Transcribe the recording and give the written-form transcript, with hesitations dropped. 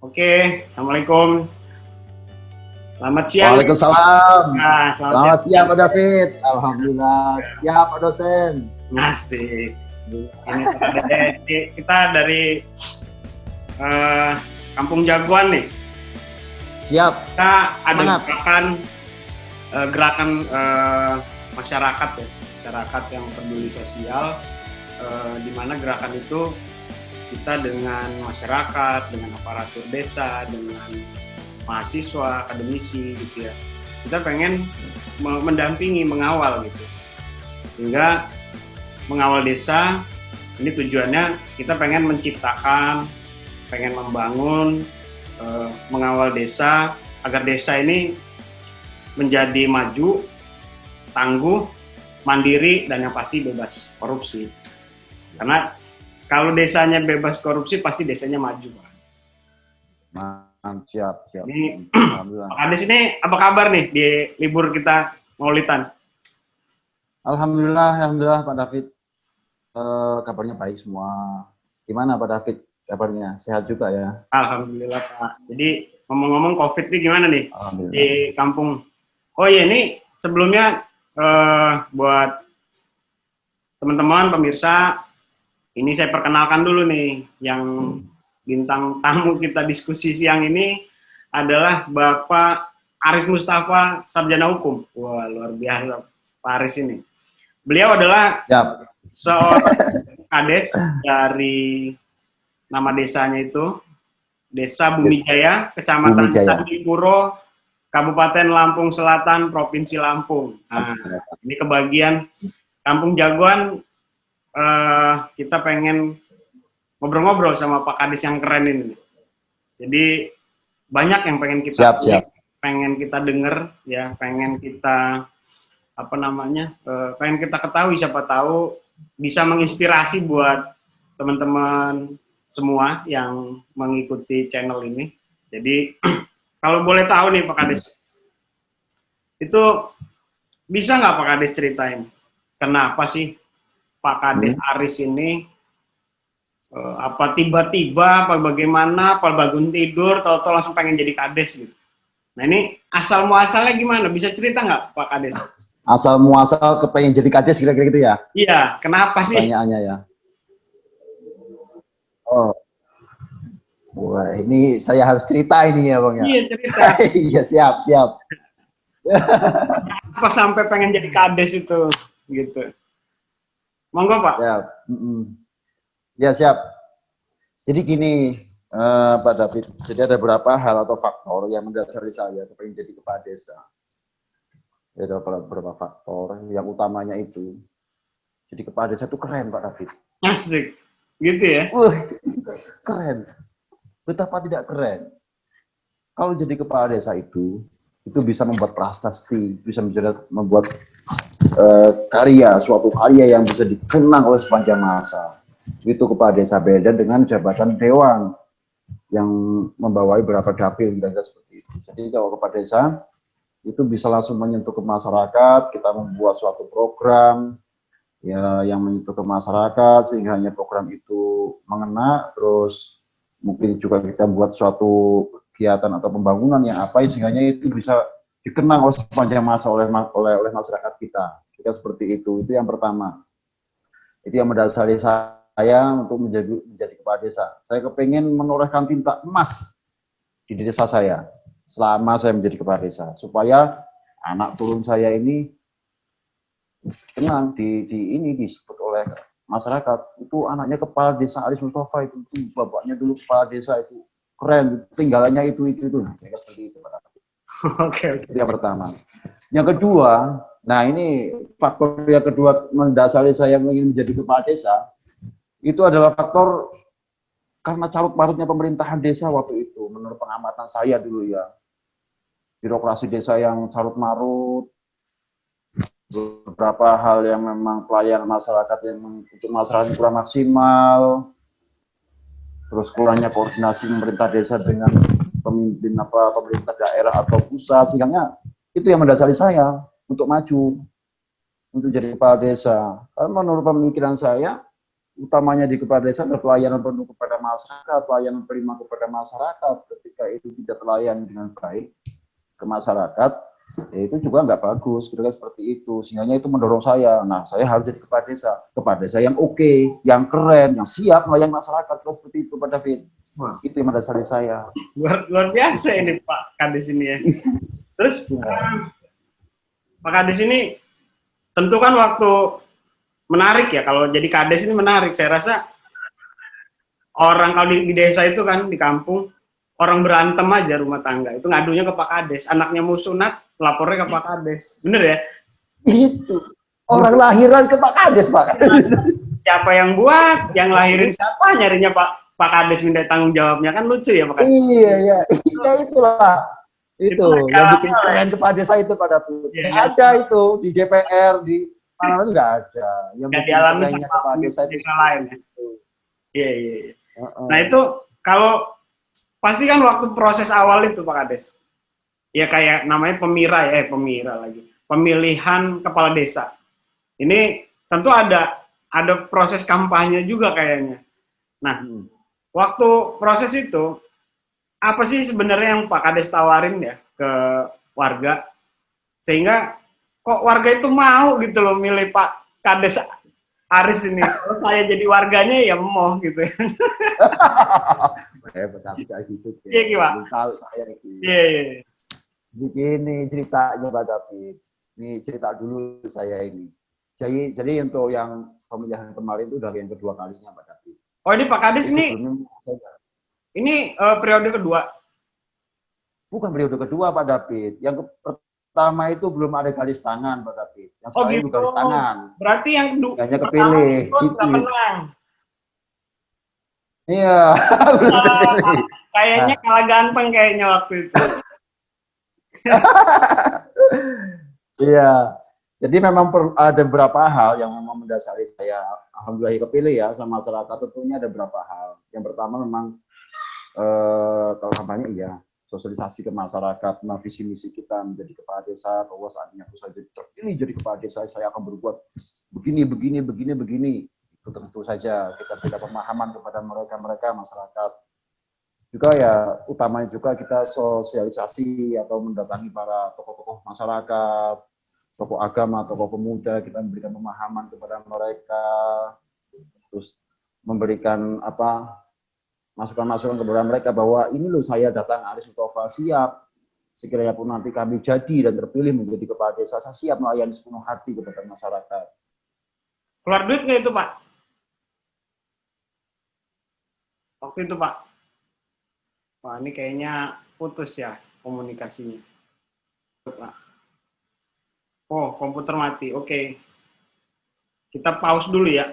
Oke, Assalamualaikum. Selamat siang. Waalaikumsalam. Nah, Selamat siang Pak David. Alhamdulillah siap Pak dosen. Asik. Ini kita dari Kampung Jagoan nih. Siap. Kita ada Semangat. gerakan masyarakat ya, masyarakat yang peduli sosial. Di mana gerakan itu kita dengan masyarakat, dengan aparatur desa, dengan mahasiswa, akademisi gitu ya. Kita pengen mendampingi, mengawal gitu. Sehingga mengawal desa, ini tujuannya kita pengen menciptakan, pengen membangun, mengawal desa, agar desa ini menjadi maju, tangguh, mandiri, dan yang pasti bebas korupsi. Karena kalau desanya bebas korupsi, pasti desanya maju, Pak. Siap. Ini, Alhamdulillah. Pak Kades ini apa kabar nih di libur kita Maulidan? Alhamdulillah Pak David. Kabarnya baik semua. Gimana Pak David kabarnya? Sehat juga ya? Alhamdulillah, Pak. Jadi ngomong-ngomong COVID ini gimana nih di kampung? Oh iya, ini sebelumnya buat teman-teman pemirsa, ini saya perkenalkan dulu nih, yang bintang tamu kita diskusi siang ini adalah Bapak Aris Mustafa, Sarjana Hukum. Wah, luar biasa Pak Aris ini. Beliau adalah seorang kades dari nama desanya itu, Desa Bumijaya, Kecamatan Candipuro, Kabupaten Lampung Selatan, Provinsi Lampung. Nah, ini kebagian Kampung Jagoan. Kita pengen ngobrol-ngobrol sama Pak Kades yang keren ini. Jadi banyak yang pengen kita pengen kita dengar ya, pengen kita pengen kita ketahui, siapa tahu bisa menginspirasi buat teman-teman semua yang mengikuti channel ini. Jadi kalau boleh tahu nih Pak Kades, itu bisa nggak Pak Kades ceritain kenapa sih Pak Kades Aris ini apa tiba-tiba, apa bagaimana, apa bangun tidur, tahu-tahu langsung pengen jadi kades gitu. Nah ini asal muasalnya gimana? Bisa cerita nggak Pak Kades? Asal muasal kepengen jadi kades kira-kira gitu ya? Iya, kenapa sih? Pertanyaannya ya. Oh, wah ini saya harus cerita ini ya Bang ya? Iya cerita. Iya siap. Apa sampai pengen jadi kades itu gitu? Monggo Pak. Ya siap. Jadi gini Pak David, jadi ada beberapa hal atau faktor yang mendasari saya pengen jadi kepala desa. Ada beberapa faktor, yang utamanya itu jadi kepala desa itu keren Pak David. Asik, gitu ya? Keren. Betapa tidak keren. Kalau jadi kepala desa itu bisa membuat prasasti, bisa membuat suatu karya yang bisa dikenang oleh sepanjang masa. Itu kepala desa, beda dengan jabatan dewan yang membawai beberapa dapil, kira-kira seperti itu. Jadi kalau kepala desa itu bisa langsung menyentuh ke masyarakat, kita membuat suatu program ya yang menyentuh ke masyarakat sehingga hanya program itu mengena, terus mungkin juga kita buat suatu kegiatan atau pembangunan yang sehingga itu bisa dikenang oleh sepanjang masa oleh masyarakat kita. Kita seperti itu yang pertama. Itu yang mendasari saya untuk menjadi kepala desa. Saya kepengen menorehkan tinta emas di desa saya selama saya menjadi kepala desa, supaya anak turun saya ini kenang disebut oleh masyarakat. Itu anaknya kepala desa Aris Mustafa, itu bapaknya dulu kepala desa, itu keren, tinggalannya itu. Seperti itu. Oke. Itu yang pertama. Yang kedua, nah ini faktor yang kedua mendasari saya ingin menjadi kepala desa, itu adalah faktor karena carut marutnya pemerintahan desa waktu itu, menurut pengamatan saya dulu ya. Birokrasi desa yang carut marut, beberapa hal yang memang pelayanan masyarakat yang untuk masyarakat kurang maksimal, terus kurangnya koordinasi pemerintah desa dengan pemerintah daerah atau pusat, sehingga itu yang mendasari saya untuk maju, untuk jadi kepala desa. Karena menurut pemikiran saya, utamanya di kepala desa adalah pelayanan penuh kepada masyarakat, pelayanan prima kepada masyarakat. Ketika itu tidak terlayani dengan baik ke masyarakat, ya itu juga nggak bagus, kira-kira seperti itu. Sehingga itu mendorong saya. Nah, saya harus jadi kepala desa yang oke, yang keren, yang siap melayani masyarakat. Kira seperti itu, Pak David. Itu yang mendasari saya. Luar biasa ini Pak Kades ini ya. Terus Pak Kades ini tentu kan waktu menarik ya, kalau jadi Kades ini menarik. Saya rasa orang kalau di desa itu kan, di kampung, orang berantem aja rumah tangga, itu ngadunya ke Pak Kades. Anaknya mau sunat, lapornya ke Pak Kades. Bener ya? Itu. Orang lahiran ke Pak Kades, Pak. Siapa yang buat, yang lahirin siapa, nyarinya Pak Kades minta tanggung jawabnya, kan lucu ya Pak Kades? Iya, iya. Ya itulah. Itu yang bikin keren kepada desa itu pada tuh. Ya, ada itu di DPR, di mana itu nggak ada. Yang nggak dialami sama kepala desa itu lain. Iya, iya. Nah itu kalau pasti kan waktu proses awal itu Pak Kades, ya kayak namanya pemira lagi, pemilihan kepala desa. Ini tentu ada proses kampanye juga kayaknya. Nah, waktu proses itu apa sih sebenarnya yang Pak Kades tawarin ya ke warga sehingga kok warga itu mau gitu loh milih Pak Kades Aris ini. Kalau saya jadi warganya ya mau gitu. Gitu. Iya gimana? Tahu saya itu. Iya. Begini ceritanya Pak David. Ini cerita dulu saya ini. Jadi untuk yang pemilihan kemarin itu udah yang kedua kalinya Pak David. Oh ini Pak Kades ini periode kedua? Bukan periode kedua Pak David. Yang pertama itu belum ada garis tangan Pak David. Yang sekarang gitu. garis tangan. Berarti yang hanya kepilih. Gitu. Menang. Iya. Kayaknya kalah ganteng kayaknya waktu itu. Iya. Jadi memang ada beberapa hal yang memang mendasari saya alhamdulillah kepilih ya sama masyarakat. Tentunya ada beberapa hal. Yang pertama memang kalau kampanye iya, sosialisasi ke masyarakat, visi misi kita menjadi kepala desa, bahwa saatnya aku saja terpilih jadi kepala desa, saya akan berbuat begini. Itu tentu saja kita berikan pemahaman kepada mereka masyarakat. Juga ya utamanya juga kita sosialisasi atau mendatangi para tokoh-tokoh masyarakat, tokoh agama, tokoh pemuda, kita memberikan pemahaman kepada mereka, terus memberikan masukan-masukan kepada mereka bahwa ini loh saya datang Aris Mustafa siap, sekiranya pun nanti kami jadi dan terpilih menjadi kepala desa, saya siap melayani sepenuh hati kepada masyarakat. Keluar duit nggak itu Pak? Waktu itu Pak? Wah ini kayaknya putus ya komunikasinya. Pak. Oh komputer mati, oke. Kita pause dulu ya.